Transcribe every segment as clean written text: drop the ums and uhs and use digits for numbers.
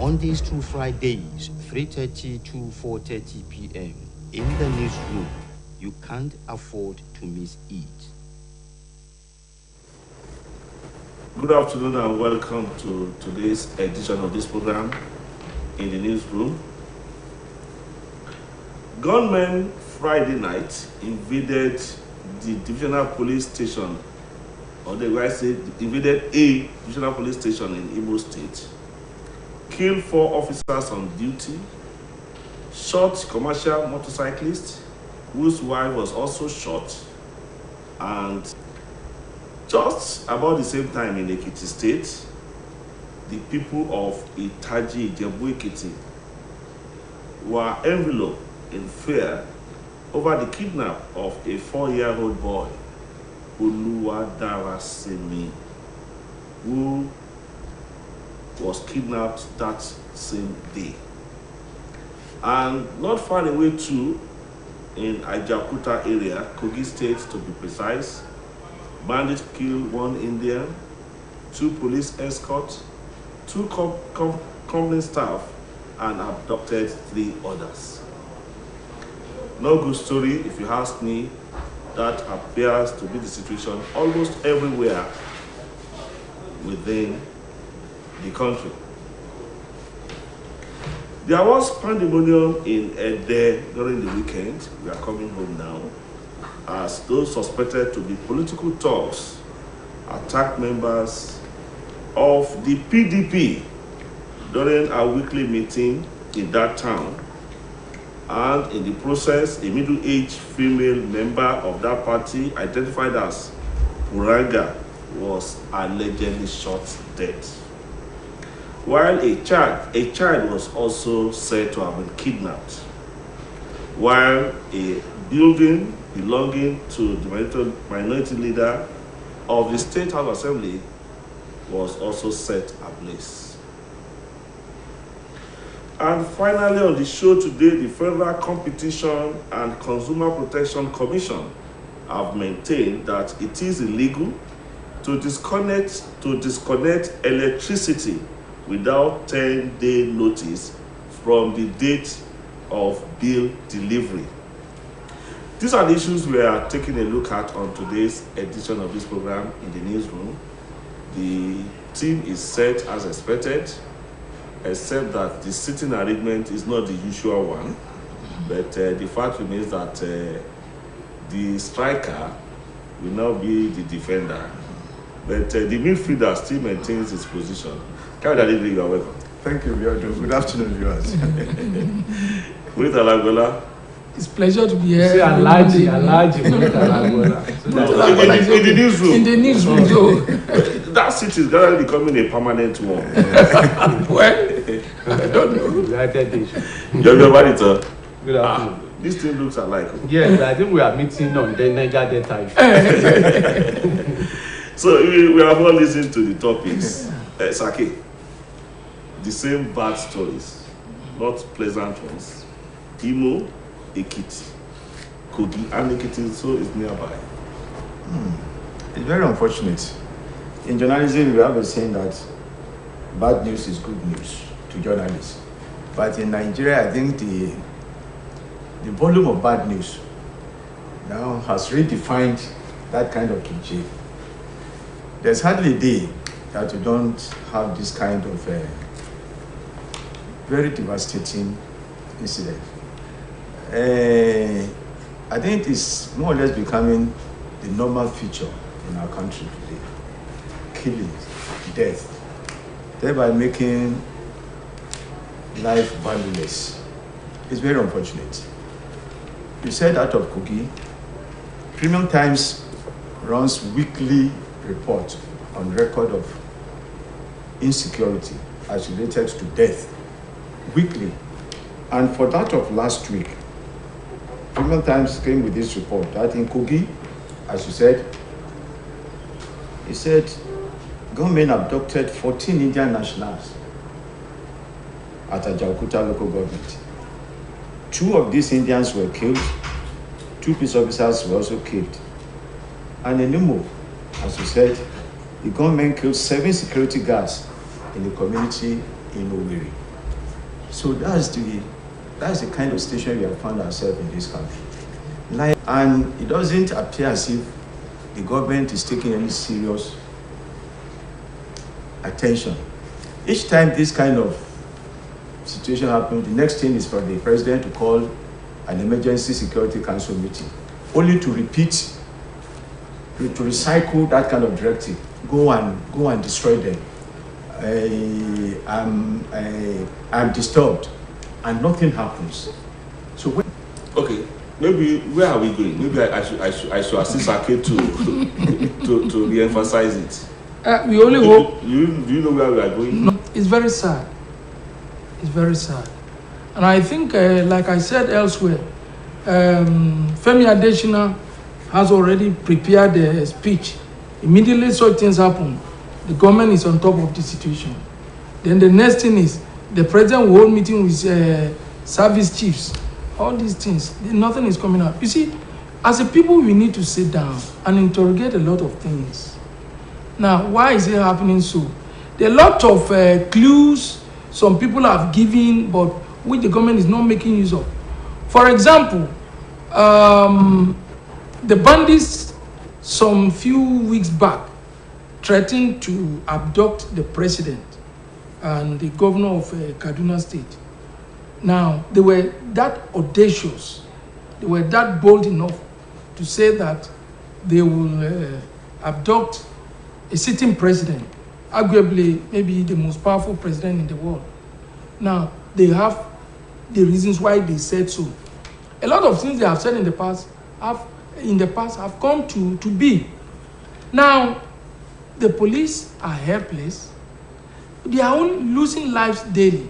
Mondays to Fridays, 3:30 to 4:30 p.m. in the newsroom. You can't afford to miss it. Good afternoon and welcome to today's edition of this program in the newsroom. Gunmen Friday night invaded the divisional police station, or they might say invaded a divisional police station in Imo State, killed 4 officers on duty, shot commercial motorcyclist whose wife was also shot, and just about the same time in Ekiti State, the people of Itaji, Ijebu-Ekiti, were enveloped in fear over the kidnap of a 4-year-old boy, Oluwadarasimi, who was kidnapped that same day. And not far away too, in Ajaokuta area, Kogi State to be precise, bandits killed 1 Indian, 2 police escorts, 2 company staff, and abducted 3 others. No good story, if you ask me. That appears to be the situation almost everywhere within the country. There was pandemonium in Ede during the weekend. We are coming home now, as those suspected to be political thugs attacked members of the PDP during a weekly meeting in that town. And in the process, a middle-aged female member of that party, identified as Uranga, was allegedly shot dead, while a child was also said to have been kidnapped, while a building belonging to the minority leader of the State House Assembly was also set ablaze. And finally, on the show today, the Federal Competition and Consumer Protection Commission have maintained that it is illegal to disconnect electricity without 10-day notice from the date of bill delivery. These are the issues we are taking a look at on today's edition of this program in the newsroom. The team is set as expected, except that the sitting arrangement is not the usual one. But the fact remains that the striker will now be the defender. But the midfielder still maintains his position. Kawidade, you are welcome. Thank you, Biodun. Good afternoon, viewers. With Alagola. It's a pleasure to be here. Say Alaji, with Alagola. In the newsroom. In the newsroom, though. That seat is gradually becoming a permanent one. Well, I don't know. United Nations. You're Good Good afternoon. This thing looks alike. Yes, I think we are meeting on the Niger Delta issue. So we have all listened to the topics. Saki, the same bad stories, not pleasant ones. Imo, Ekiti, Kogi, and Ekiti so is nearby. It's very unfortunate. In journalism, we have a saying that bad news is good news to journalists. But in Nigeria, I think the volume of bad news now has redefined that kind of cliche. There's hardly a day that you don't have this kind of very devastating incident. I think it is more or less becoming the normal feature in our country today. Killings, death, thereby making life valueless. It's very unfortunate. You said out of Kogi, Premium Times runs weekly report on record of insecurity as related to death, weekly. And for that of last week, Premium Times came with this report that in Kogi, as you said, it said gunmen abducted 14 Indian nationals at Ajaokuta local government. 2 of these Indians were killed, 2 peace officers were also killed. And in Imo, as you said, the gunmen killed 7 security guards in the community in Owerri. So that's the kind of situation we have found ourselves in this country. And it doesn't appear as if the government is taking any serious attention. Each time this kind of situation happens, the next thing is for the president to call an emergency security council meeting, only to repeat, to recycle that kind of directive. Go and destroy them. I'm disturbed, and nothing happens. So okay, maybe where are we going? Maybe I should assist Ake to re-emphasize it. We only hope. Do you know where we are going? No, it's very sad. It's very sad. And I think, like I said elsewhere, Femi Adesina has already prepared a speech. Immediately such things happen, the government is on top of the situation. Then the next thing is, the president will hold meeting with service chiefs. All these things, nothing is coming out. You see, as a people, we need to sit down and interrogate a lot of things. Now, why is it happening so? There are a lot of clues some people have given, but which the government is not making use of. For example, the bandits some few weeks back threatened to abduct the president and the governor of Kaduna State. Now, they were that audacious, they were that bold enough to say that they will abduct a sitting president, arguably maybe the most powerful president in the world. Now, they have the reasons why they said so. A lot of things they have said in the past have come to be. Now, the police are helpless. They are only losing lives daily.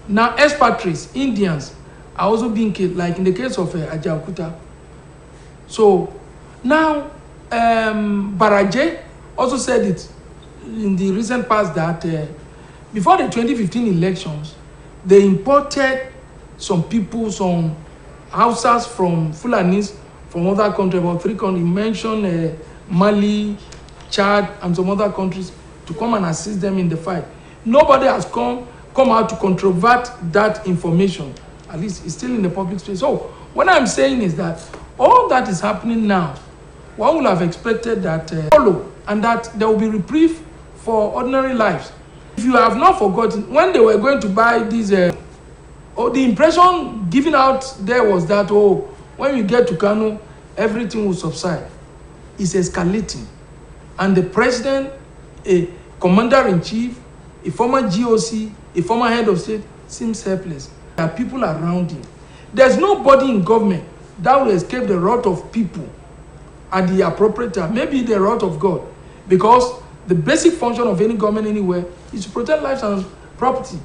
Now, expatriates, Indians, are also being killed, like in the case of Ajaokuta. So, now, Baraje also said it in the recent past that before the 2015 elections, they imported some people, some Hausas from Fulanis from other countries, about 3 countries. You mentioned Mali, Chad, and some other countries to come and assist them in the fight. Nobody has come out to controvert that information. At least it's still in the public space. So what I'm saying is that all that is happening now, one would have expected that follow, and that there will be reprieve for ordinary lives. If you have not forgotten, when they were going to buy these, the impression given out there was that, when you get to Kano, everything will subside. It's escalating. And the president, a commander-in-chief, a former GOC, a former head of state, seems helpless. There are people around him. There's nobody in government that will escape the wrath of people at the appropriate time, maybe the wrath of God. Because the basic function of any government anywhere is to protect lives and property.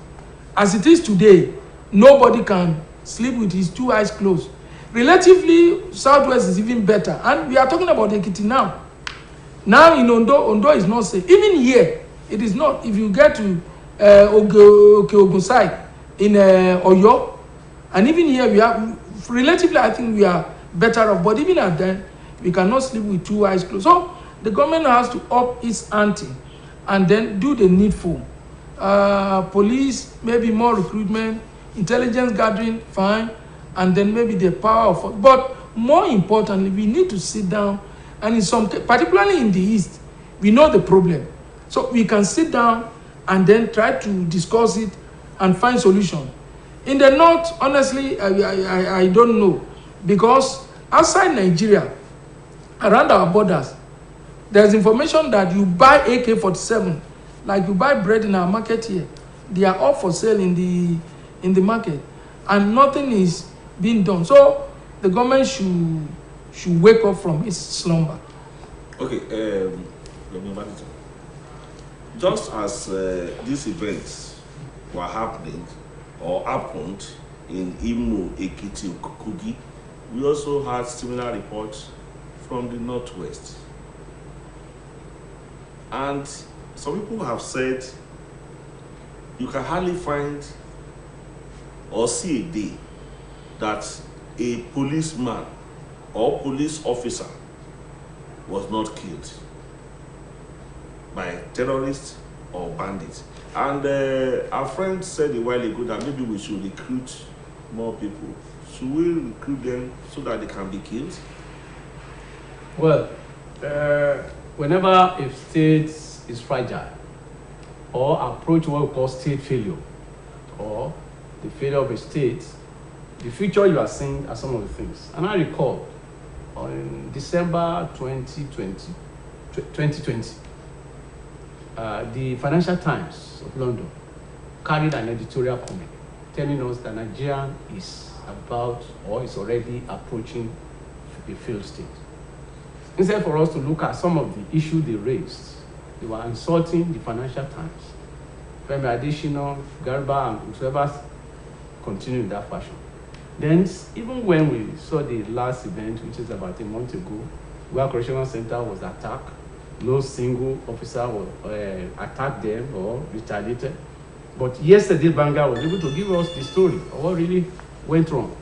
As it is today, nobody can sleep with his 2 eyes closed. Relatively, Southwest is even better. And we are talking about Ekiti now. Now in Ondo is not safe. Even here, it is not. If you get to Ogun side in Oyo, and even here we are, relatively I think we are better off. But even at then, we cannot sleep with 2 eyes closed. So the government has to up its ante and then do the needful. Police, maybe more recruitment, intelligence gathering, fine, and then maybe the power of. But more importantly, we need to sit down, and in some, particularly in the East, we know the problem. So we can sit down and then try to discuss it and find solution. In the North, honestly, I don't know, because outside Nigeria, around our borders, there's information that you buy AK-47, like you buy bread in our market here. They are all for sale in the market, and nothing is being done. So the government should wake up from its slumber. Okay, just as these events were happening or happened in Imo, Ekiti, Kogi, we also had similar reports from the Northwest. And some people have said you can hardly find or see a day that a policeman or police officer was not killed by terrorists or bandits. And our friend said a while ago that maybe we should recruit more people. Should we recruit them so that they can be killed? Well, whenever a state is fragile or approach what we call state failure or the failure of a state, the future you are seeing are some of the things. And I recall in December 2020, the Financial Times of London carried an editorial comment telling us that Nigeria is about or is already approaching a failed state. Instead for us to look at some of the issues they raised, they were insulting the Financial Times. Femi Adesina, Garba, and whoever continued in that fashion. Then, even when we saw the last event, which is about a month ago, where Correctional Center was attacked, no single officer was attacked them or retaliated. But yesterday, Banga was able to give us the story of what really went wrong.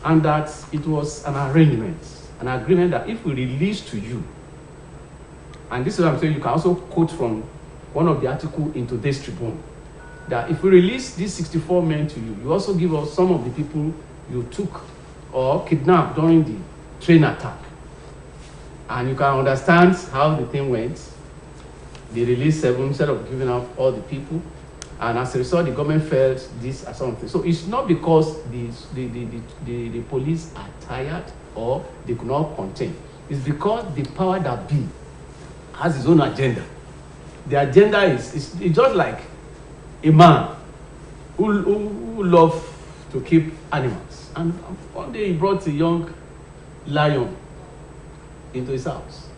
And that it was an arrangement, an agreement that if we release to you, and this is what I'm saying, you can also quote from one of the articles in today's Tribune, that if we release these 64 men to you, you also give us some of the people you took or kidnapped during the train attack. And you can understand how the thing went. They released 7 instead of giving up all the people. And as a result, the government felt this as something. So it's not because the police are tired or they could not contain. It's because the power that be has its own agenda. The agenda is just like a man who loves to keep animals. And one day he brought a young lion into his house.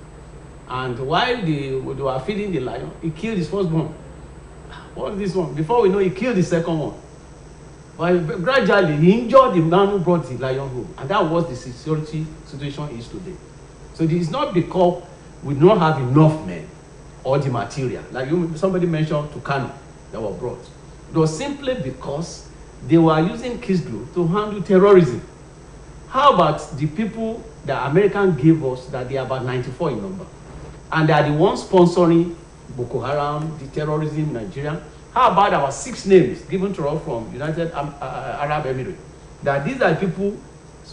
And while they were feeding the lion, he killed his firstborn. What's this one? Before we know, he killed the second one. But gradually, he injured the man who brought the lion home. And that was the security situation is today. So it is not because we don't have enough men or the material. Like somebody mentioned to Kano that were brought. It was simply because they were using Kislu to handle terrorism. How about the people that American gave us that they are about 94 in number? And they are the ones sponsoring Boko Haram, the terrorism in Nigeria. How about our 6 names given to us from United Arab Emirates? That these are people,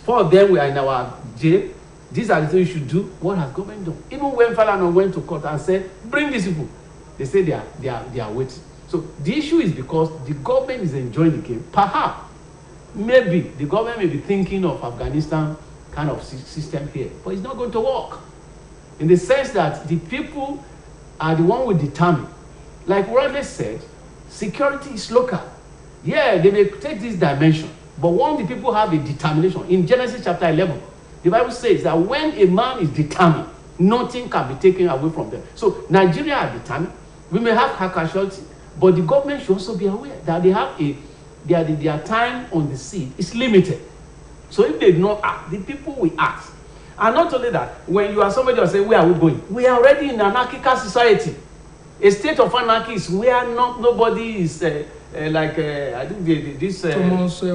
4 of them were in our jail. These are the things you should do. What has government done? Even when Falana went to court and said, bring these people, they say they are waiting. So the issue is because the government is enjoying the game. Perhaps, maybe the government may be thinking of Afghanistan kind of system here, but it's not going to work. In the sense that the people are the one who determine. Like Rodney said, security is local. Yeah, they may take this dimension, but once the people have a determination, in Genesis chapter 11, the Bible says that when a man is determined, nothing can be taken away from them. So Nigeria are determined. We may have high casualty, but the government should also be aware that they have their time on the seat is limited. So if they do not act, the people will act. And not only that, when you are somebody who say, where are we going? We are already in an anarchical society. A state of anarchy is where nobody is I think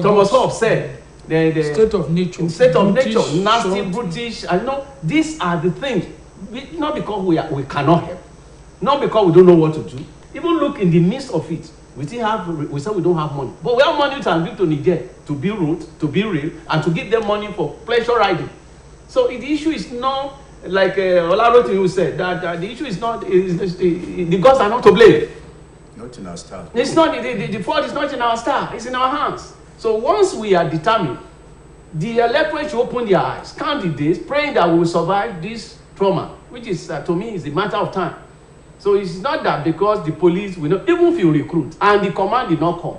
Thomas Hobbes said. The state of nature. State of nature, nasty, British. I know these are the things. Not because we cannot help, not because we don't know what to do. Even look in the midst of it. We say we don't have money, but we have money to give to Niger to build roads, to build rail, and to give them money for pleasure riding. So the issue is not like Olarotin said that the issue is not the gods are not to blame. Not in our star. It's not the fault is not in our star. It's in our hands. So once we are determined, the electorate should open their eyes, count the days, praying that we will survive this trauma, which is to me is a matter of time. So it's not that because the police will not, even if you recruit and the command did not come,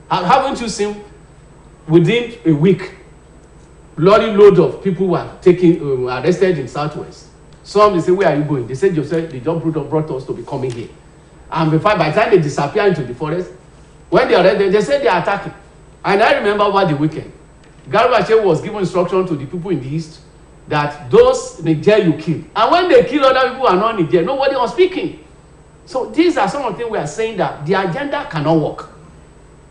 haven't you seen within a week, lorry load of people were taken arrested in Southwest. Some they say, where are you going? They said, they just brought us to be coming here. And by the time they disappear into the forest, when they are ready, they said they are attacking. And I remember over the weekend, Garbachev was giving instruction to the people in the east that those Niger you kill. And when they kill other people who are not Niger, nobody was speaking. So these are some of the things we are saying that the agenda cannot work.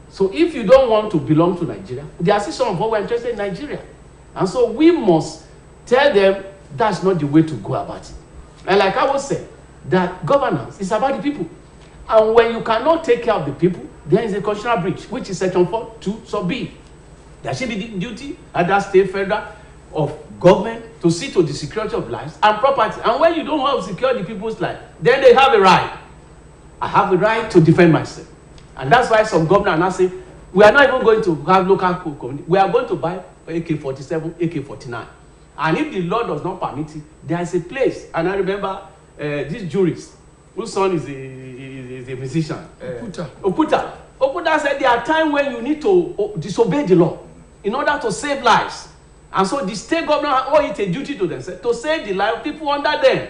So if you don't want to belong to Nigeria, there are still some of us who are interested in Nigeria. And so we must tell them that's not the way to go about it. And like I was saying, that governance is about the people. And when you cannot take care of the people, there is a constitutional breach, which is section 4(2) sub B. There should be the duty, either state, federal, of government to see to the security of lives and property. And when you don't have secure the people's life, then they have a right. I have a right to defend myself. And that's why some governors are now saying, we are not even going to have local community. We are going to buy AK-47, AK-49. And if the law does not permit it, there is a place. And I remember this jurist, whose son is a musician. Okuta said there are times when you need to disobey the law in order to save lives. And so the state government owe it a duty to themselves to save the life of people under them.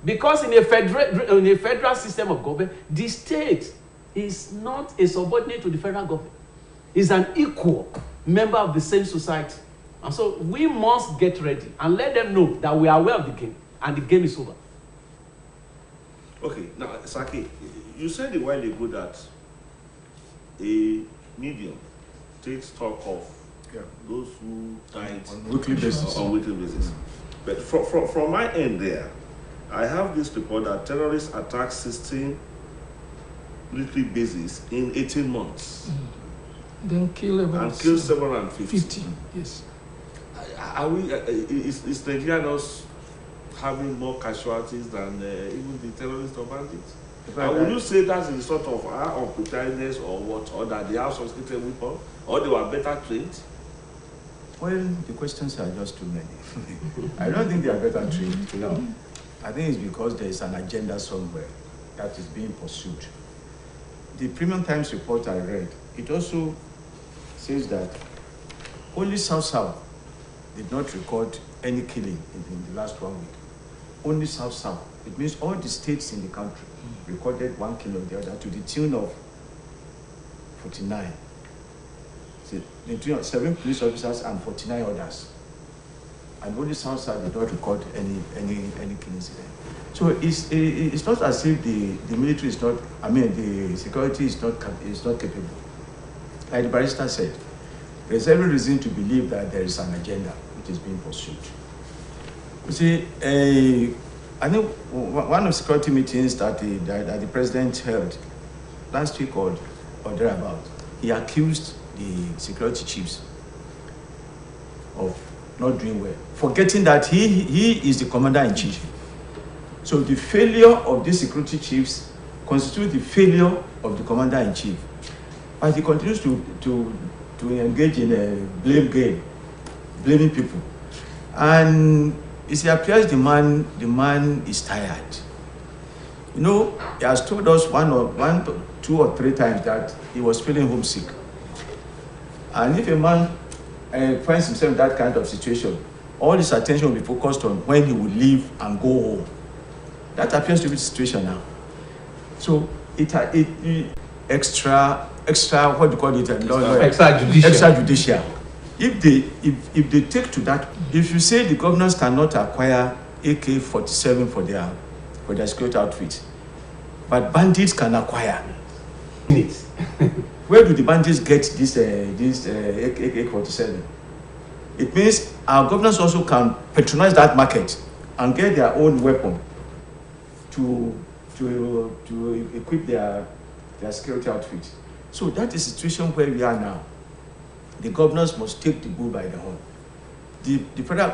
Because in a federal system of government, the state is not a subordinate to the federal government. It's an equal member of the same society. And so we must get ready and let them know that we are aware of the game and the game is over. Okay, now, Saki, you said a while ago that a medium takes stock of those who died on a weekly basis. But from my end there, I have this report that terrorists attacked 16 military bases in 18 months. Then kill about and kill 750. Yes. Are we? Is Nigeria not having more casualties than even the terrorists or bandits? Would you say that's a sort of preparedness or what, or that they have sophisticated weapons, or they were better trained? Well, the questions are just too many. I don't think they are better trained. No. I think it's because there is an agenda somewhere that is being pursued. The Premium Times report I read, it also says that only South did not record any killing in the last 1 week. Only South. It means all the states in the country recorded one killing of the other to the tune of 49. So, the tune of 7 police officers and 49 others. And only South did not record any killings there. So it's not as if the military is not, the security is not capable. Like the barrister said, there's every reason to believe that there is an agenda which is being pursued. You see, I think one of the security meetings that the president held last week or thereabout, he accused the security chiefs of not doing well, forgetting that he is the commander-in-chief. So the failure of these security chiefs constitutes the failure of the commander-in-chief. But he continues to engage in a blame game, blaming people. And it appears the man is tired. You know, he has told us one, 2 or 3 times that he was feeling homesick. And if a man finds himself in that kind of situation, all his attention will be focused on when he will leave and go home. That appears to be the situation now. So it extra what do you call it? Extrajudicial. If they take to that, if you say the governors cannot acquire AK-47 for their security outfit, but bandits can acquire it. Where do the bandits get this AK-47? It means our governors also can patronize that market and get their own weapon to equip their security outfit. So that is the situation where we are now. The governors must take the bull by the horn. The federal,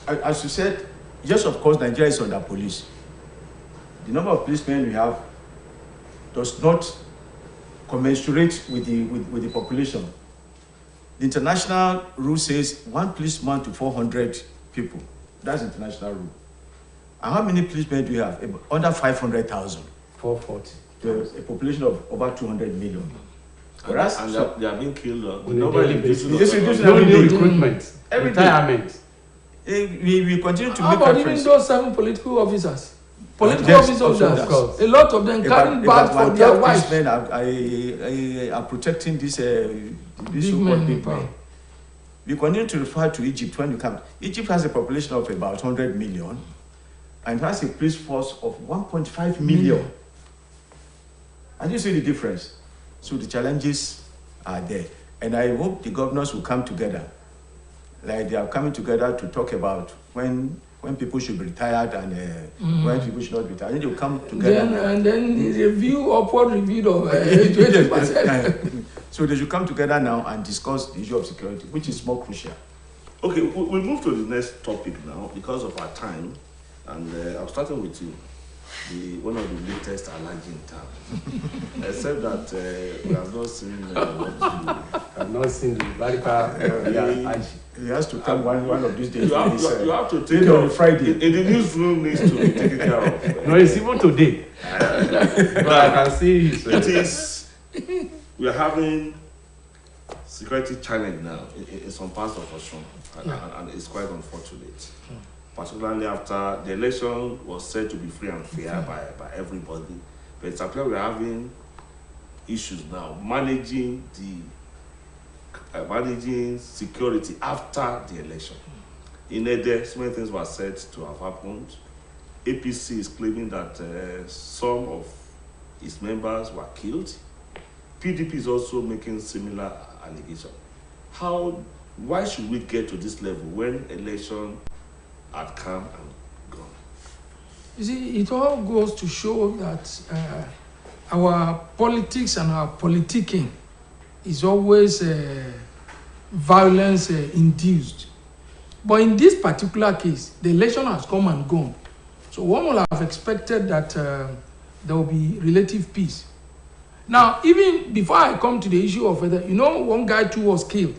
as you said, yes, of course, Nigeria is under police. The number of policemen we have does not commensurate with the population. The international rule says 1 policeman to 400 people. That's international rule. And how many policemen do you have? Under 500,000. 440. There's a population of over 200 million. Whereas, and they are being killed. No new recruitment, retirement. We continue to How make about reference. even those 7 political officers? Political Yes, officers, a lot of them carrying bags for their wives. Policemen are protecting this so-called big men. We continue to refer to Egypt when you come. Egypt has a population of about 100 million and has a police force of 1.5 million. And you see the difference. So the challenges are there. And I hope the governors will come together, like they are coming together to talk about when when people should be retired and when people should not be retired. Then they'll come together. And then the review, upward review of 20%. So they should come together now and discuss the issue of security, which is more crucial. Okay, we move to the next topic now because of our time. And I'm starting with you. One of the latest allergy in town. Except that we have not seen I've not seen the radical He has to come one of these days. you have to take it care on of Friday. In the newsroom needs to be taken care of. No, it's even today. But I can see his, we are having security challenge now in some parts of Osun, and it's quite unfortunate. Particularly after the election was said to be free and fair by everybody. But it's appear we're having issues now managing security after the election. In Ede, so many things were said to have happened. APC is claiming that some of its members were killed. PDP is also making similar allegations. Why should we get to this level when election had come and gone? You see, it all goes to show that our politics and our politicking is always violence induced. But in this particular case, the election has come and gone. So one will have expected that there will be relative peace. Now, even before I come to the issue of whether, one guy too was killed.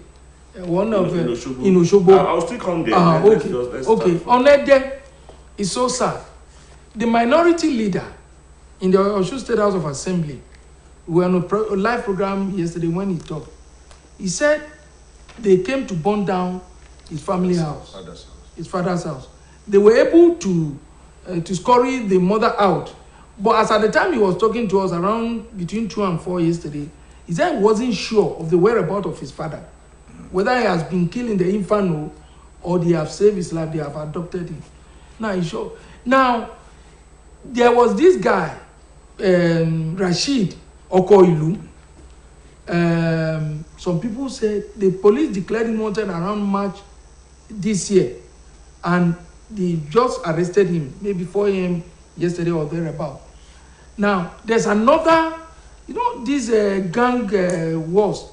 One of in Osogbo. I'll still come there. Okay. On that day, it's so sad. The minority leader in the Osun State House of Assembly, we were on a live program yesterday when he talked. He said they came to burn down his family house, his father's house. They were able to scurry the mother out. But as at the time he was talking to us around between 2 and 4 yesterday, he said he wasn't sure of the whereabouts of his father. Whether he has been killed in the inferno or they have saved his life, they have adopted him. Now he's sure. Now, there was this guy, Rashid Okoilu. Some people said the police declared him wanted around March this year. And they just arrested him, maybe 4 a.m. yesterday or thereabout. Now, there's another, this gang wars.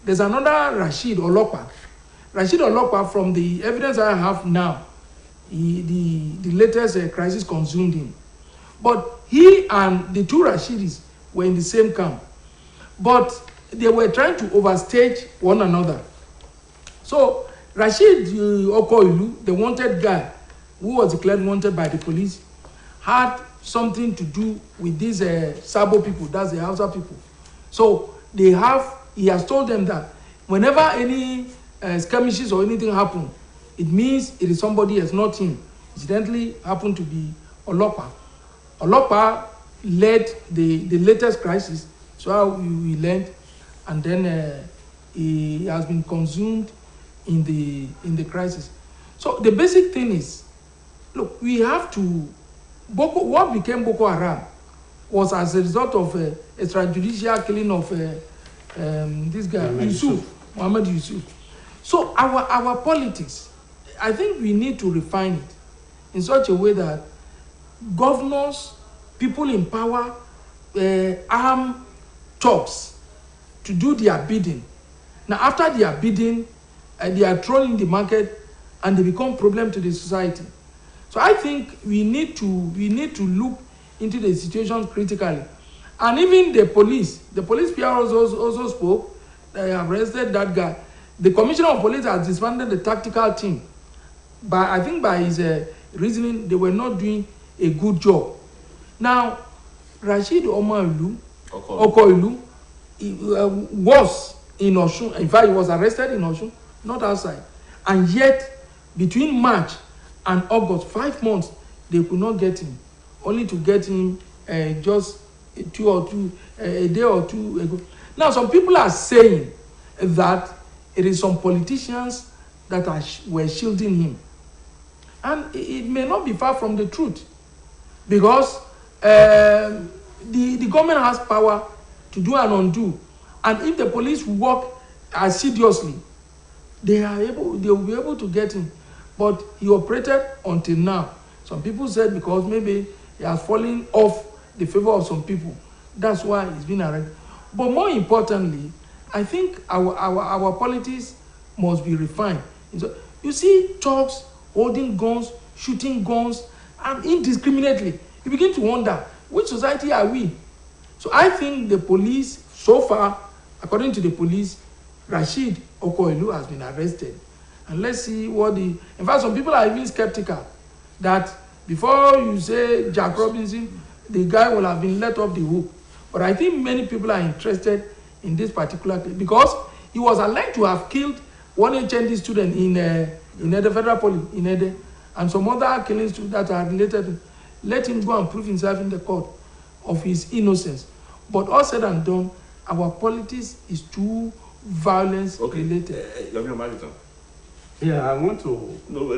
There's another Rashid Olokpa. Rashid Olokpa, from the evidence I have now, the latest crisis consumed him. But he and the two Rashidis were in the same camp. But they were trying to overstage one another. So Rashid Okoilu, the wanted guy, who was declared wanted by the police, had something to do with these Sabo people, that's the Hausa people. So he has told them that whenever any skirmishes or anything happen, it means it is somebody else, not him. Incidentally, happened to be Olokpa. Olokpa led the latest crisis, so we learned, and then he has been consumed in the crisis. So the basic thing is, look, we have to, what became Boko Haram was as a result of a extrajudicial killing of this guy, Muhammad Yusuf. So our politics, I think we need to refine it in such a way that governors, people in power, arm thugs to do their bidding. Now, after their bidding, they are thrown in the market and they become problem to the society. So I think we need to look into the situation critically. And even the police PR also spoke. They arrested that guy. The commissioner of police has disbanded the tactical team. But I think by his reasoning, they were not doing a good job. Now, Rashid Okoilu was in Osun. In fact, he was arrested in Osun, not outside. And yet, between March and August, 5 months, they could not get him. Only to get him just a day or two ago. Now, some people are saying that it is some politicians that were shielding him. And it may not be far from the truth. Because the government has power to do and undo. And if the police work assiduously, they will be able to get him. but he operated until now. Some people said because maybe he has fallen off the favor of some people, that's why he's been arrested. But more importantly, I think our politics must be refined. So you see thugs holding guns, shooting guns, and indiscriminately. You begin to wonder, which society are we? So I think the police, so far, according to the police, Rashid Okoilu has been arrested. And let's see what the... In fact, some people are even skeptical that before you say Jack Robinson, the guy will have been let off the hook. But I think many people are interested in this particular case because he was alleged to have killed one HND student in the Federal Poly in Ede, and some other killings that are related. Let him go and prove himself in the court of his innocence. But all said and done, our politics is too violence related. Yeah, I want to... No,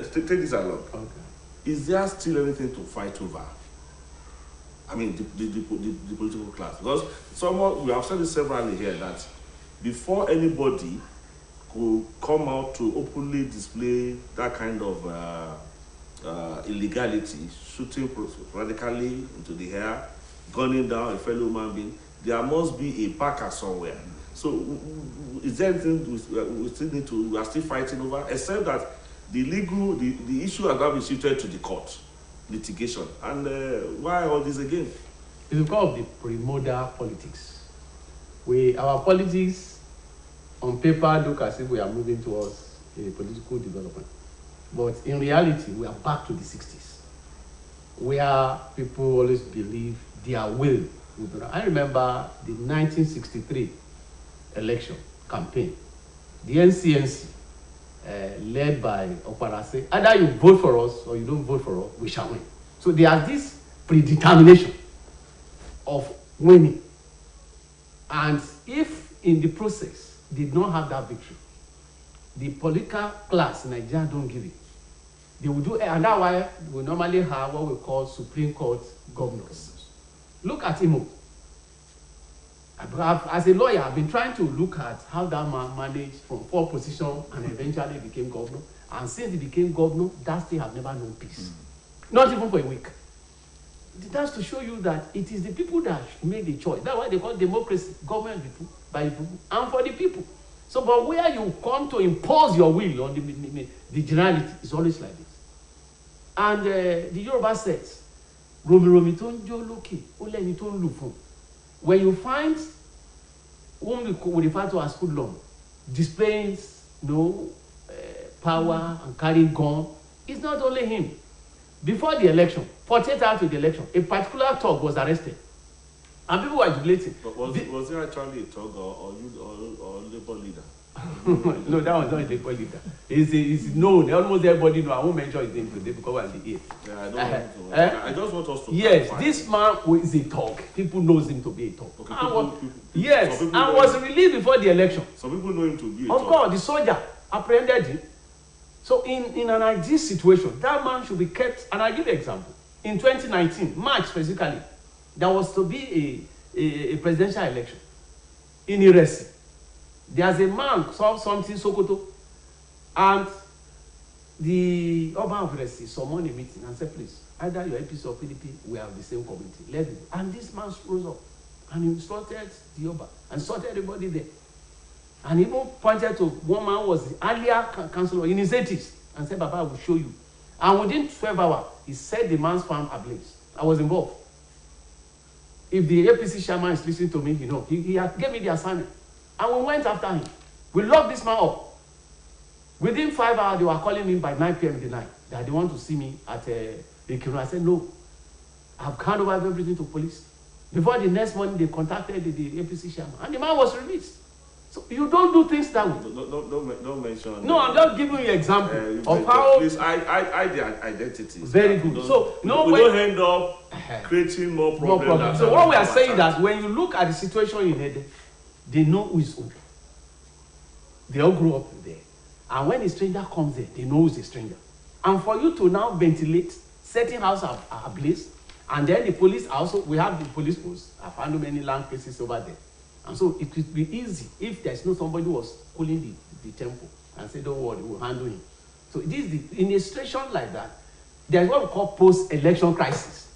take this along. Okay. Is there still anything to fight over? I mean, the political class. Because we have said it severally here that before anybody could come out to openly display that kind of illegality, shooting radically into the air, gunning down a fellow human being, there must be a packer somewhere. So, is there anything we are still fighting over? Except that the issue has now been shifted to the court, litigation. And why all this again? It's because of the pre-modern politics. Our politics on paper look as if we are moving towards a political development. But in reality, we are back to the 60s, where people always believe their will. I remember the 1963 election campaign. The NCNC, led by Okparase, either you vote for us or you don't vote for us, we shall win. So there is this predetermination of winning. And if in the process did not have that victory, the political class in Nigeria don't give it. They will do, and that's why we normally have what we call Supreme Court governors. Look at Imo. As a lawyer, I've been trying to look at how that man managed from 4 positions and eventually became governor. And since he became governor, that state have never known peace. Not even for a week. That's to show you that it is the people that make the choice. That's why they call democracy, government by the people and for the people. So, but where you come to impose your will on the generality, it's always like this. And the Yoruba says, Romi tonjo loke, oleni ton lufun. When you find whom we refer to as hoodlum displaying power and carrying gun, it's not only him. Before the election, 48 hours to the election, a particular thug was arrested. And people were jubilating. But was it actually a thug or labor leader? No, that was not a labor leader. It's known. Almost everybody know. I won't mention his name today because I'm the 8th. Yeah, I don't want to. I just want us to. Yes, clarify. this man is a thug. People knows him to be a thug. Okay, yes, and was released before the election. Some people know him to be a Of thug. course, the soldier apprehended him. So in an ideal situation, that man should be kept. And I'll give you an example. In 2019, March specifically, there was to be a presidential election in Iresi. There's a man saw something Sokoto, and the Oba of Iresi summoned a meeting and said, please, either your APC or PDP, we have the same community. Let me. And this man rose up and he insulted the Oba and insulted everybody there. And he even pointed to one man who was the earlier councillor in his 80s and said, Baba, I will show you. And within 12 hours, he set the man's farm ablaze. I was involved. If the APC chairman is listening to me, he gave me the assignment. And we went after him. We locked this man up. Within 5 hours, they were calling me by 9 p.m. in the night that they want to see me at Ikirun. I said, no. I've handed over everything to police. Before the next morning, they contacted the APC chairman. And the man was released. So you don't do things that way. Don't mention. No, I'm just giving you an example of how. Please, I the identity. Very good. So we don't end up creating more problems. So what we are saying that when you look at the situation in Ede, they know who is who. They all grew up there, and when a stranger comes there, they know who's a stranger. And for you to now ventilate, setting house ablaze, and then the police also, we have the police posts. I've found many land cases over there. And so it would be easy if there's no somebody who was cooling the temple and say, don't worry, we'll handle him. So in a situation like that, there's what we call post-election crisis.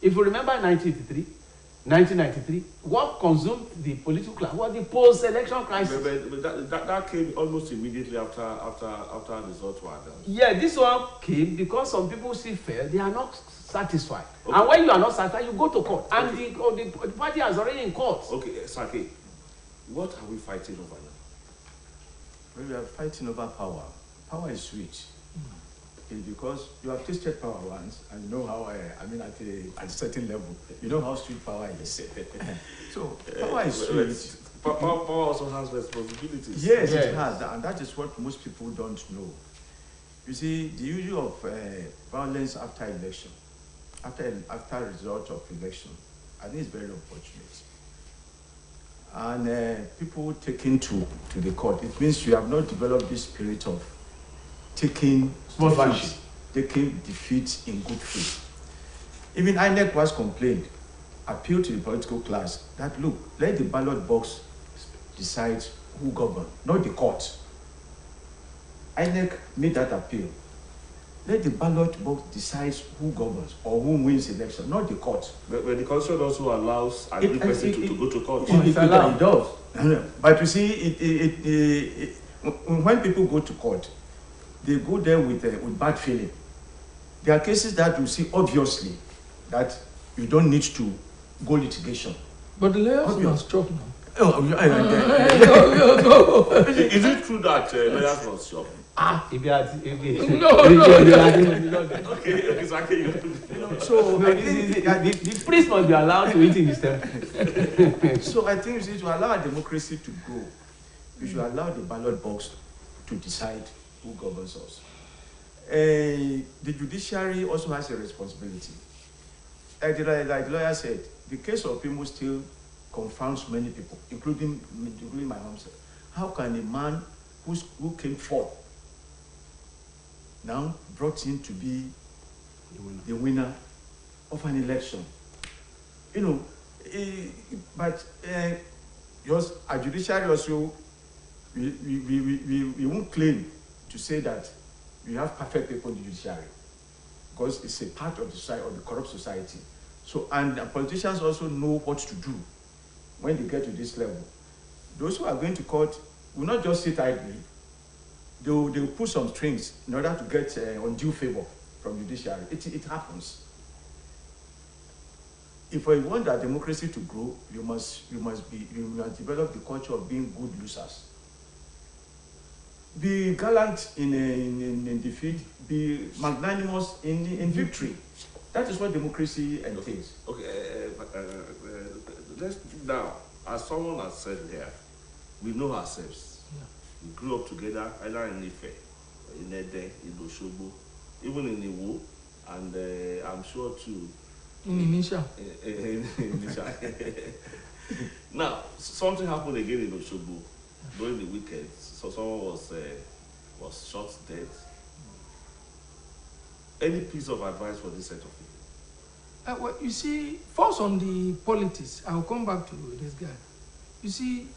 If you remember 1993, what consumed the political class was the post-election crisis. But that came almost immediately after results were announced. Yeah, this one came because some people still felt they are not satisfied. Okay. And when you are not satisfied, you go to court. And the party has already in court. Okay, Sake, what are we fighting over now? Well, we are fighting over power. Power is sweet. It's because you have tasted power once and you know how, at a certain level, you know how sweet power is. So, power is sweet. Power also has responsibilities. Yes, it has. And that is what most people don't know. You see, the issue of violence after election, after result of election, I think it's very unfortunate. And people taken to the court, it means you have not developed this spirit of taking defeat in good faith. Even INEC was complained, appealed to the political class that look, let the ballot box decide who governs, not the court. INEC made that appeal. Let the ballot box decide who governs or who wins election, not the court. But the constitution also allows a good person to go to court. It does. But you see, when people go to court, they go there with bad feeling. There are cases that you see obviously that you don't need to go litigation. But the lawyers must chop now. Is it true that lawyers must shop? Okay, so I think the priest must be allowed to eat in his temple. So I think to allow democracy to grow, we should allow the ballot box to decide who governs us. The judiciary also has a responsibility. Like the lawyer said, the case of Pimo still confounds many people, including my own self. How can a man who came forth now brought in to be the winner of an election? You know, but just a judiciary also, we won't claim to say that we have perfect people in the judiciary, because it's a part of the society, of the corrupt society. So, and politicians also know what to do when they get to this level. Those who are going to court will not just sit idly. They will put some strings in order to get undue favor from judiciary. It happens. If we want our democracy to grow, you must develop the culture of being good losers. Be gallant in defeat. Be magnanimous in victory. That is what democracy entails. Okay, let's now, as someone has said here, we know ourselves. Yeah. We grew up together, either in Ife, in Ede, in Oshobo, even in Iwo, and I'm sure too. In Inisha. In Inisha. Now, something happened again in Oshobo during the weekend. So someone was shot dead. Any piece of advice for this set of people? Well, you see, first on the politics, I'll come back to this guy. You see,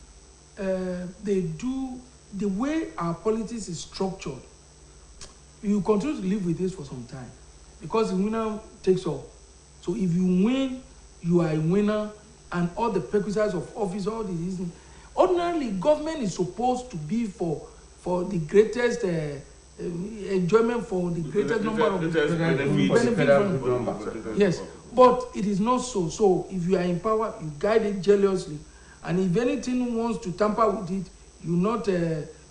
they do, the way our politics is structured, you continue to live with this for some time, because the winner takes all. So if you win, you are a winner, and all the perquisites of office, all the reasons. Ordinarily, government is supposed to be for the greatest enjoyment, for the greatest number of benefit. Yes, but it is not so. So if you are in power, you guide it jealously, and if anything wants to tamper with it, you not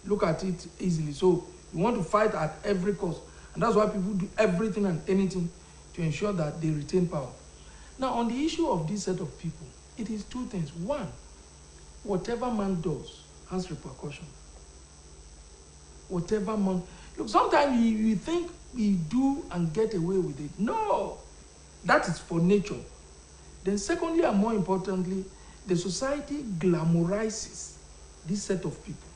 look at it easily. So you want to fight at every cost, and that's why people do everything and anything to ensure that they retain power. Now, on the issue of this set of people, it is two things. One, whatever man does has repercussion. Whatever man, look, sometimes we think we do and get away with it. No, that is for nature. Then secondly, and more importantly, the society glamorizes this set of people.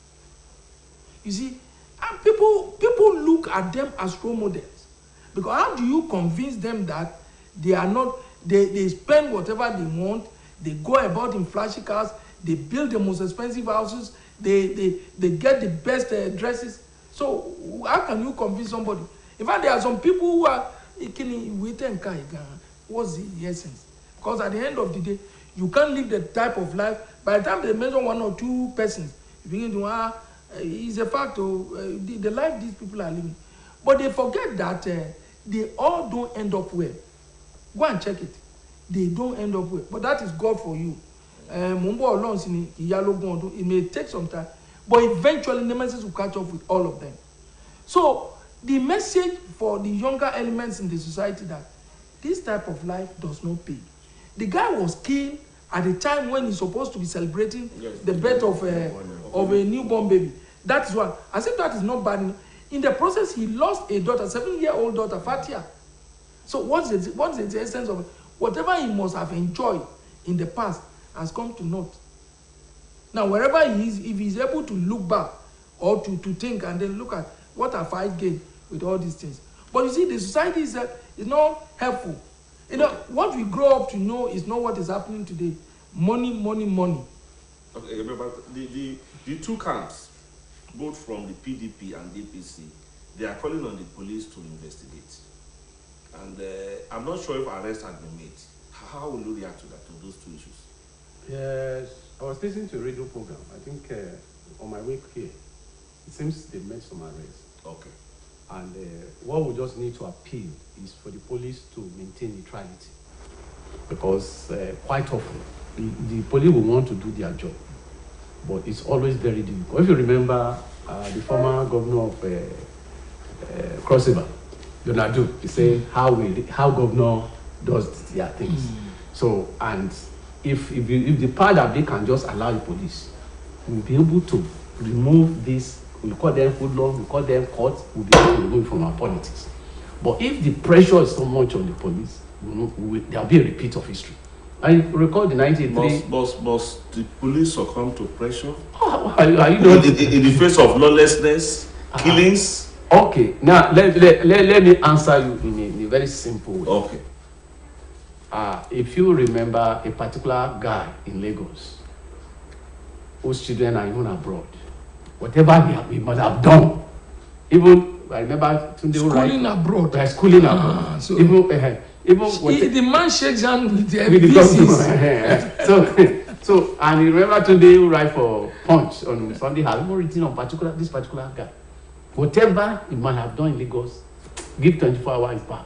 You see, and people look at them as role models. Because how do you convince them that they are not, they spend whatever they want, they go about in flashy cars, they build the most expensive houses, they get the best dresses. So how can you convince somebody? In fact, there are some people who are what's the essence? Because at the end of the day, you can't live the type of life. By the time they mention 1 or 2 persons, you begin to it's a fact of the life these people are living. But they forget that they all don't end up well. Go and check it. They don't end up well. But that is God for you. It may take some time, but eventually the message will catch up with all of them. So the message for the younger elements in the society that this type of life does not pay. The guy was killed at the time when he's supposed to be celebrating the birth of a newborn baby. That is why, as if that is not bad enough. In the process, he lost a daughter, 7-year-old daughter, Fatia. So what's the essence of it? Whatever he must have enjoyed in the past has come to naught. Now, wherever he is, if he's able to look back or to think and then look at what have I gained with all these things. But you see, the society is not helpful. You know, what we grow up to know is not what is happening today. Money, money, money. Okay, but the 2 camps, both from the PDP and DPC, they are calling on the police to investigate. And I'm not sure if arrests have been made. How will you react to that, to those 2 issues? Yes, I was listening to a radio program. I think on my way here, it seems they made some arrests. Okay. And what we just need to appeal is for the police to maintain neutrality. Because quite often, the police will want to do their job, but it's always very difficult. If you remember the former governor of Cross River, Donadu, he said how governor does their things. So, and if the part that they can just allow the police, we'll be able to remove this. We call them hoodlums, we call them courts, we'll be able to remove it from our politics. But if the pressure is so much on the police, there'll be a repeat of history. I recall the 1983. Must the police succumb to pressure? Are you not in the face of lawlessness, killings? Okay, now let me answer you in a very simple way. Okay. If you remember a particular guy in Lagos whose children are even abroad, whatever we must have done, even I remember schooling abroad. Schooling abroad. So even the man shakes hands with the MPCs. so and you remember today who write for Punch on Sunday has even written on this particular guy. Whatever he might have done in Lagos, give 24 hours back.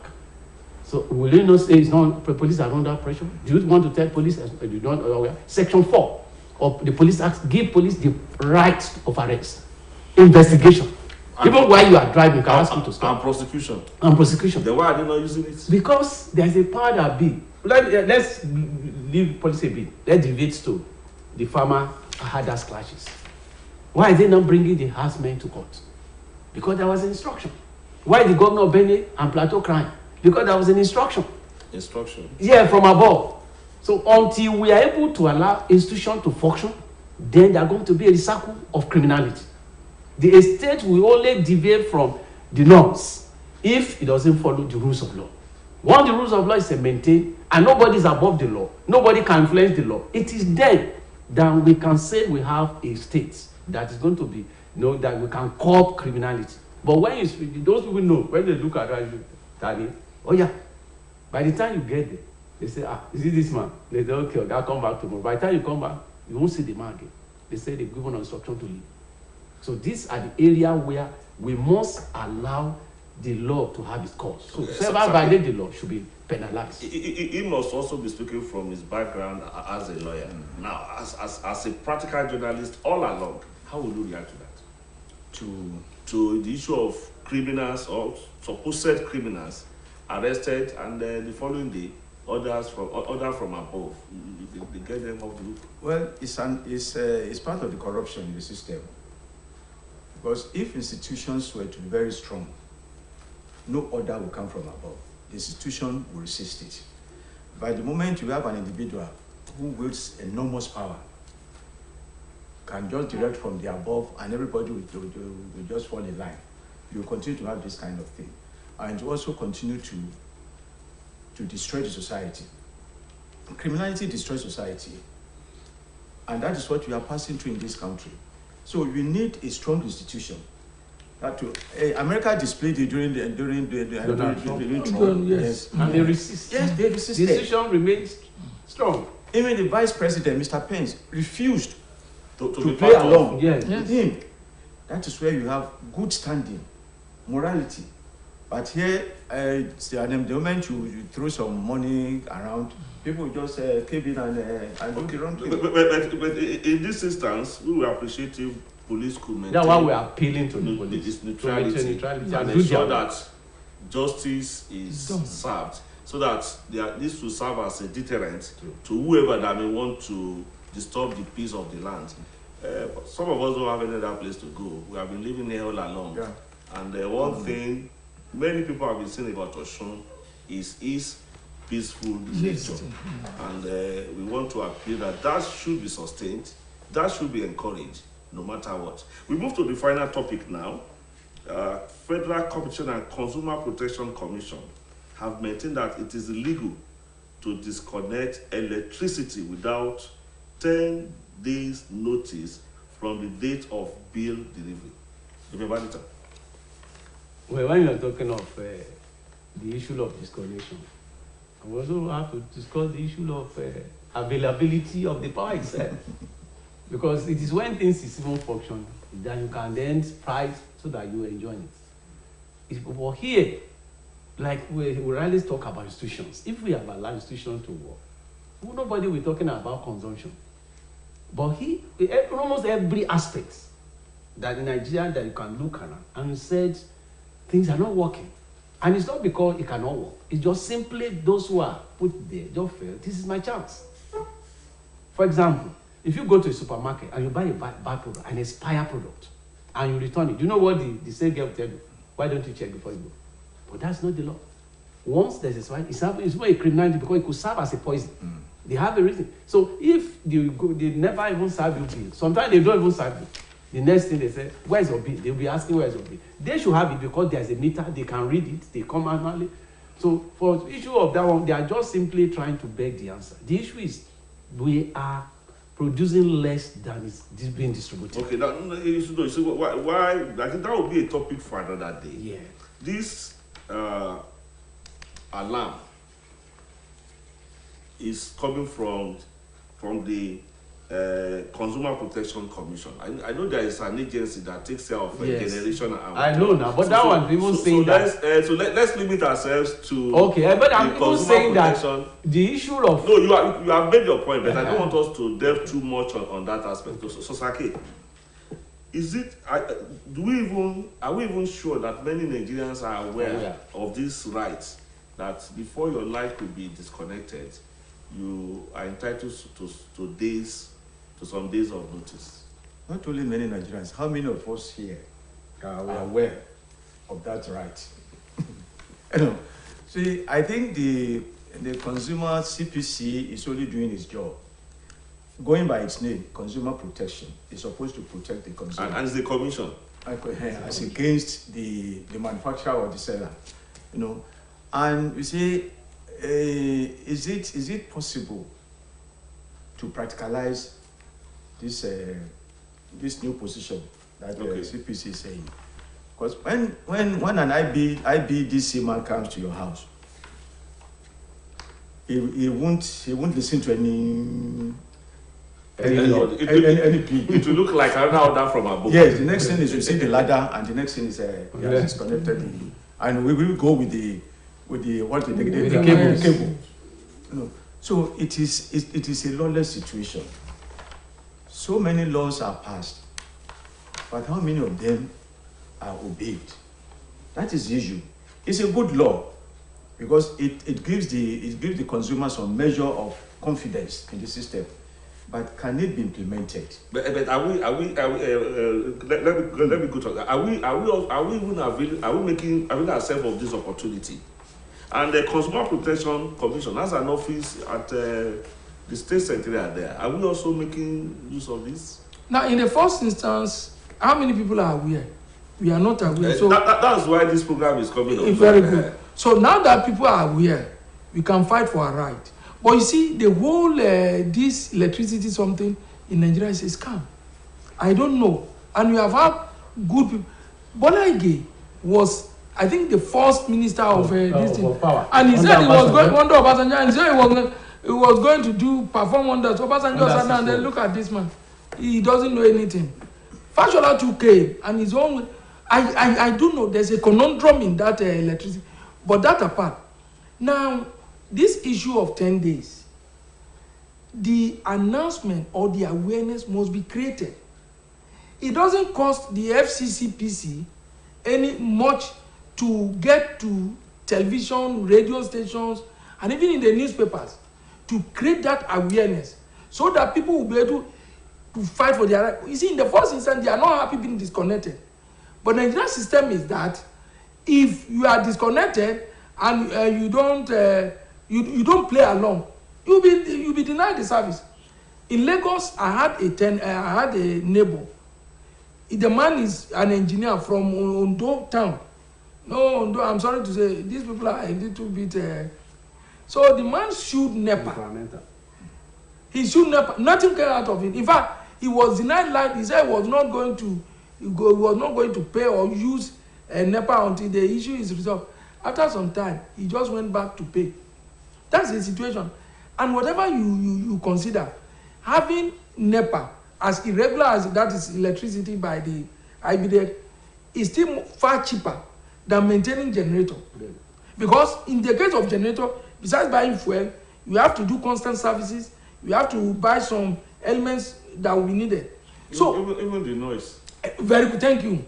So will you not say it's not police are under pressure? Do you want to tell police you don't? Section 4 of the Police Act give police the right of arrest, investigation. Even while you are driving, you can ask you to stop. And prosecution. And prosecution. Then why are they not using it? Because there's a part that be. Let's leave policy a bit. Let's deviate to the farmer harassment clashes. Why are they not bringing the harassment to court? Because there was an instruction. Why the governor of Benue and Plateau crime? Because there was an instruction. Instruction? Yeah, from above. So until we are able to allow institutions to function, then there are going to be a circle of criminality. The estate will only deviate from the norms if it doesn't follow the rules of law. One of the rules of law is to maintain, and nobody is above the law. Nobody can influence the law. It is then that we can say we have a state that is going to be, that we can curb criminality. But when those people know, when they look at that, oh yeah, by the time you get there, they say, is it this man? They say, okay, I'll come back tomorrow. By the time you come back, you won't see the man again. They say they've given an instruction to leave. So these are the area where we must allow the law to have its course. So whoever violates the law should be penalized. He must also be speaking from his background as a lawyer. Now, as a practical journalist all along, how will you react to that? To the issue of criminals or supposed criminals arrested, and the following day, order from above. They get them off the loop. Well, it's part of the corruption in the system. Because if institutions were to be very strong, no order will come from above. The institution will resist it. By the moment you have an individual who wields enormous power, can just direct from the above, and everybody will just fall in line, you will continue to have this kind of thing. And also continue to destroy the society. Criminality destroys society. And that is what we are passing through in this country. So we need a strong institution That to America displayed it during Trump. Yes. And they resist. Yes, they resisted. The decision remains strong. Even the vice president, Mr. Pence, refused To to be play part of- along Yes. with him. That is where you have good standing, morality. But here, the moment you throw some money around, people just cave in and do the wrong thing. But in this instance, we will appreciate if police could maintain That's why we are appealing to the police. this To neutrality, maintain neutrality and and do ensure their that justice is Done. served, so that this will serve as a deterrent to whoever that may want to disturb the peace of the land. Some of us don't have any other place to go. We have been living here all along. Yeah. And one thing many people have been saying about Osun is peaceful nature. And we want to appeal that should be sustained, that should be encouraged, no matter what. We move to the final topic now. Federal Competition and Consumer Protection Commission have maintained that it is illegal to disconnect electricity without 10 days notice from the date of bill delivery. Remember it? Well, when you are talking of the issue of disconnection, we also have to discuss the issue of availability of the power itself. Because it is when things is even functioning that you can then price so that you enjoy it. But here, like we rarely talk about institutions. If we have allowed institutions to work, nobody will be talking about consumption. But almost every aspect that in Nigeria that you can look around and you said things are not working. And it's not because it cannot work. It's just simply those who are put there just feel this is my chance. For example, if you go to a supermarket and you buy a bad product, an expired product, and you return it, do you know what the sales girl will tell you? Why don't you check before you go? But that's not the law. Once there's a spike, it's not a criminality because it could serve as a poison. They have a reason. So if they never even serve you bill, sometimes they don't even serve you. The next thing they say, where's your bill? They'll be asking where's your bill. They should have it because there's a meter, they can read it, they come annually. So for the issue of that one, they are just simply trying to beg the answer. The issue is we are producing less than is being distributed. Okay, you see why I think that would be a topic for another day. Yeah. This alarm is coming from the Consumer Protection Commission. I know there is an agency that takes care of generation. I know now, but that one people saying that. Let's limit ourselves to. Okay, but I'm even saying that the issue of. No, you have made your point, but I don't want us to delve too much on that aspect. So Sake, is it? Are we even sure that many Nigerians are aware of this right that before your life could be disconnected, you are entitled to some days of notice? Not only many Nigerians, how many of us here are aware of that right? See, I think the consumer CPC is only doing its job. Going by its name, consumer protection, is supposed to protect the consumer. And it's the commission. As against the manufacturer or the seller. And you see, is it possible to practicalize this new position that the CPC is saying? Because when an IBDC man comes to your house, he won't listen to any plea. It will look like another order from above. Yes, the next thing is you see the ladder, and the next thing is he has disconnected and we will go with the cable. So it is a lawless situation. So many laws are passed, but how many of them are obeyed? That is the issue. It's a good law because it gives the consumer some measure of confidence in the system. But can it be implemented? But are we? Let me go to that. Are we making ourselves of this opportunity? And the Consumer Protection Commission has an office at the state secretariat there. Are we also making use of this? Now, in the first instance, how many people are aware? We are not aware. So that's why this program is coming up. Very good. So now that people are aware, we can fight for our right. But you see, the whole this electricity something in Nigeria is a scam. I don't know. And we have had good people. Bola Ige was, I think, the first minister of this thing, power. and he Under said he was Obasanjo. going under Obasanjo, and he said he was going to perform wonders. Obasanjo sat down and then look at this man, he doesn't know anything. Fashola too came, and his own. I do know there's a conundrum in that electricity, but that apart. Now, this issue of 10 days, the announcement or the awareness must be created. It doesn't cost the FCCPC any much to get to television, radio stations, and even in the newspapers to create that awareness so that people will be able to fight for their right. You see, in the first instance, they are not happy being disconnected. But the Nigerian system is that if you are disconnected and you don't play along, you'll be denied the service. In Lagos, I had a neighbor. The man is an engineer from Ondo town. No, Ondo, I'm sorry to say, these people are a little bit. So the man sued NEPA. He sued NEPA. Nothing came out of it. In fact, he was denied light. He said he was not going to pay or use NEPA until the issue is resolved. After some time, he just went back to pay. That's the situation. And whatever you consider, having NEPA as irregular as that is electricity by the IBDEC is still far cheaper than maintaining generator. Because in the case of generator, besides buying fuel, you have to do constant services, you have to buy some elements that will be needed. So even the noise. Very good, thank you.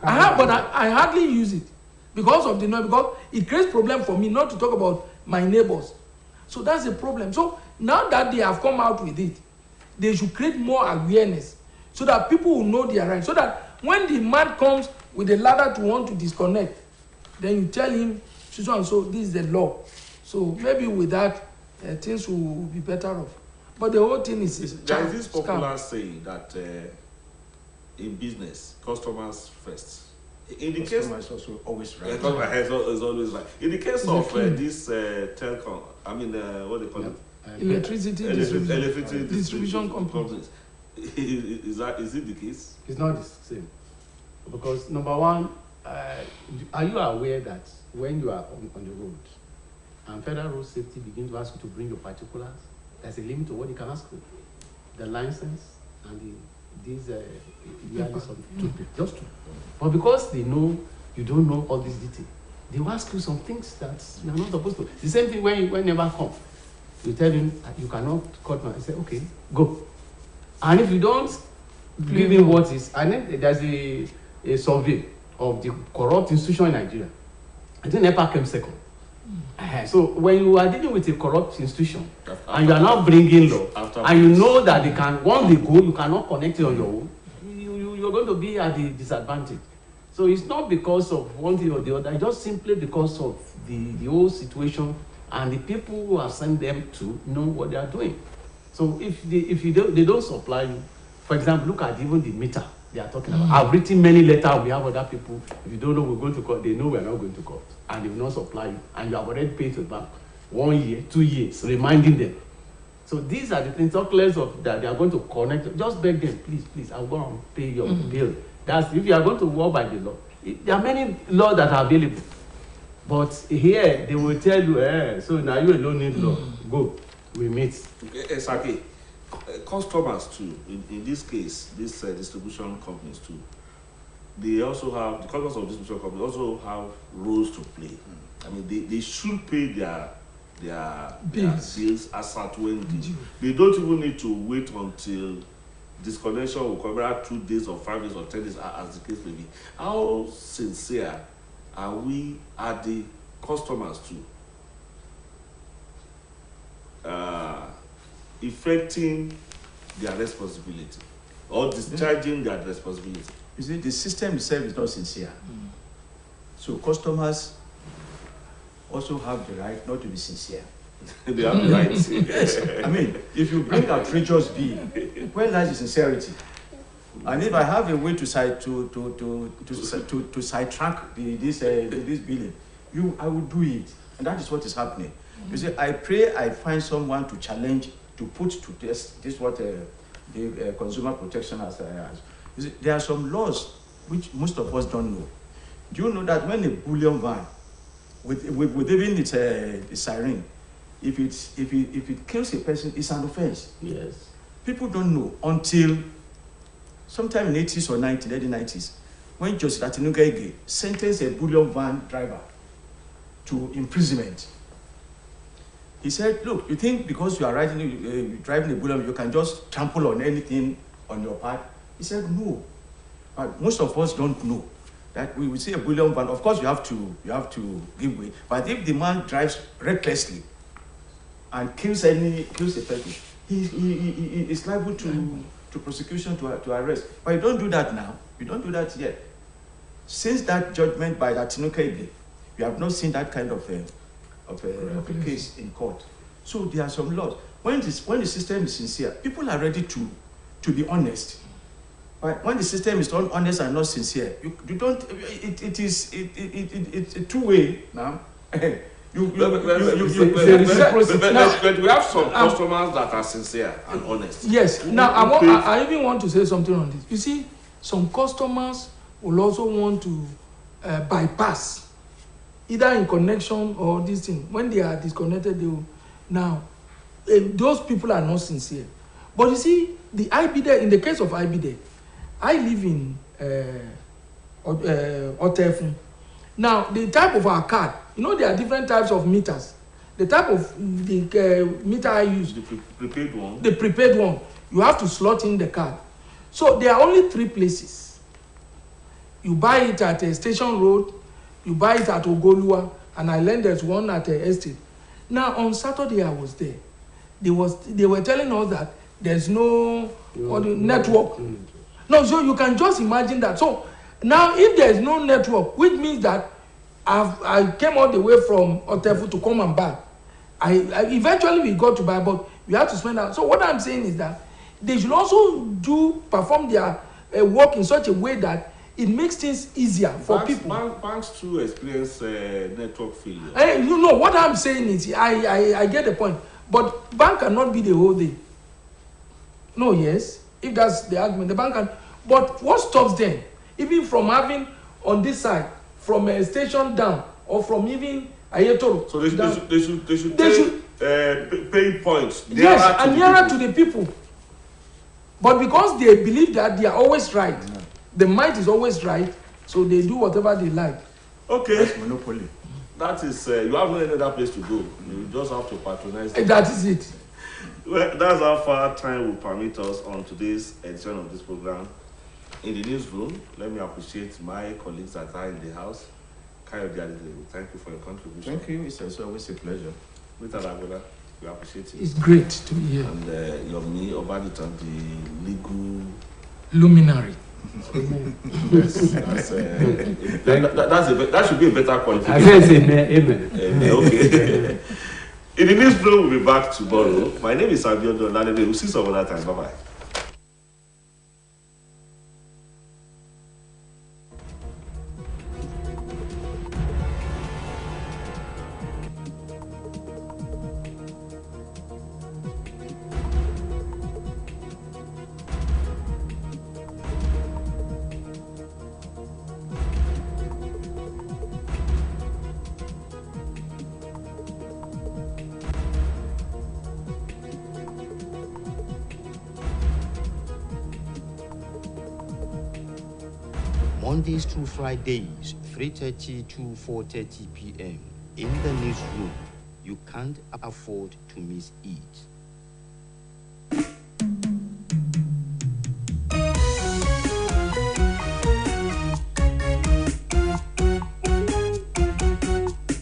I hardly use it because of the noise, because it creates problem for me, not to talk about my neighbors. So that's a problem. So now that they have come out with it, they should create more awareness so that people will know their rights. So that when the man comes with a ladder to want to disconnect, then you tell him, so and so, this is the law. So maybe with that, things will be better off. But the whole thing is there is this popular saying that in business, customers first. In the case, also always right. Customer is always right. In the case of this telecom, I mean, what they call it, electricity distribution companies. Is it the case? It's not the same, because number one, are you aware that when you are on the road and Federal Road Safety begins to ask you to bring your particulars, there's a limit to what they can ask for, the license and these just two. But because they know you don't know all these details, they will ask you some things that you are not supposed to. The same thing when you never come. You tell him you cannot cut my. I say okay, go. And if you don't give him what is, and then there's a survey of the corrupt institution in Nigeria. I think NEPA came second. So when you are dealing with a corrupt institution and you are not bringing law, and you know that they can, once they go, you cannot connect it on your own, you're going to be at the disadvantage. So it's not because of one thing or the other, it's just simply because of the whole situation and the people who have sent them to know what they are doing. So if they don't supply you, for example, look at even the meter they are talking about. I've written many letters, we have other people. If you don't know we're going to court, they know we're not going to court. And they will not supply you. And you have already paid to the bank 1 year, 2 years, reminding them. So these are the things, talk less of that they are going to connect. Just beg them, please, I'm going to pay your bill. That's if you are going to work by the law. There are many laws that are available. But here, they will tell you, so now you alone need law. Go, we meet. Exactly. Customers too, in this case, these distribution companies too, they also have, the customers of distribution companies also have roles to play. I mean, they should pay their bills as at when they don't even need to wait until disconnection will come out 2 days or 5 days or 10 days, as the case may be. How sincere are we at the customers too? Effecting their responsibility or discharging their responsibility. You see, the system itself is not sincere. So customers also have the right not to be sincere. They have the right. Yes. I mean, if you bring outrageous bill, where lies the sincerity? And if I have a way to sidetrack this billing, I will do it. And that is what is happening. You see, I pray I find someone to challenge, to put to test this what the Consumer Protection has. You see, there are some laws which most of us don't know. Do you know that when a bullion van, with even its siren, if it kills a person, it's an offense. Yes. People don't know until sometime in the 80s or 90s, early 90s, when Joseph Atinuga sentenced a bullion van driver to imprisonment. He said, look, you think because you are driving a bullion, you can just trample on anything on your path? He said, no. But most of us don't know that we will see a bullion van. Of course, you have to give way. But if the man drives recklessly and kills a person, he is liable to prosecution, to arrest. But you don't do that now. You don't do that yet. Since that judgment by Atinuga, we have not seen that kind of a case in court. So there are some laws. When the system is sincere, people are ready to be honest. But when the system is not honest and not sincere, you don't. It's a two-way now. But we have some customers that are sincere and honest. Yes. Now I even want to say something on this. You see, some customers will also want to bypass, either in connection or this thing. When they are disconnected, they will. Now, those people are not sincere. But you see, the IBD, in the case of IBD, I live in Otefun. Now, the type of our card, you know, there are different types of meters. The type of the meter I use, the prepaid one. The prepaid one, you have to slot in the card. So there are only 3 places. You buy it at a Station Road, you buy it at Ogolua, and I learned there's one at a estate. Now on Saturday I was there. They were telling us that there's no network. No, so you can just imagine that. So now if there's no network, which means that I came all the way from Otefu to come and buy. I eventually we got to buy, but we had to spend out. So what I'm saying is that they should also perform their work in such a way that it makes things easier for people. Banks too experience network failure. You know what I'm saying is, I get the point, but bank cannot be the whole day. No, yes, if that's the argument, the bank can. But what stops them, even from having on this side, from a station down, or from even Ayetoro? So they should pay points. Yes, and nearer to the people. But because they believe that they are always right, the might is always right, so they do whatever they like. Okay. That's monopoly. That is, you have no other place to go. You just have to patronize them. That is it. Well, that's how far time will permit us on today's edition of this program. In the newsroom, let me appreciate my colleagues that are in the house. Thank you for your contribution. Thank you. It's always a pleasure. Mr. Lagola, we appreciate it. It's great to be here. And Yomi Obaditan, the legal luminary. Yes, that should be a better qualification. Amen. Okay. In the newsroom, we'll be back tomorrow. My name is Abiodun Lalebe. We'll see you some other time. Bye-bye. Mondays to Fridays, 3:30 to 4:30 p.m. in the newsroom. You can't afford to miss it.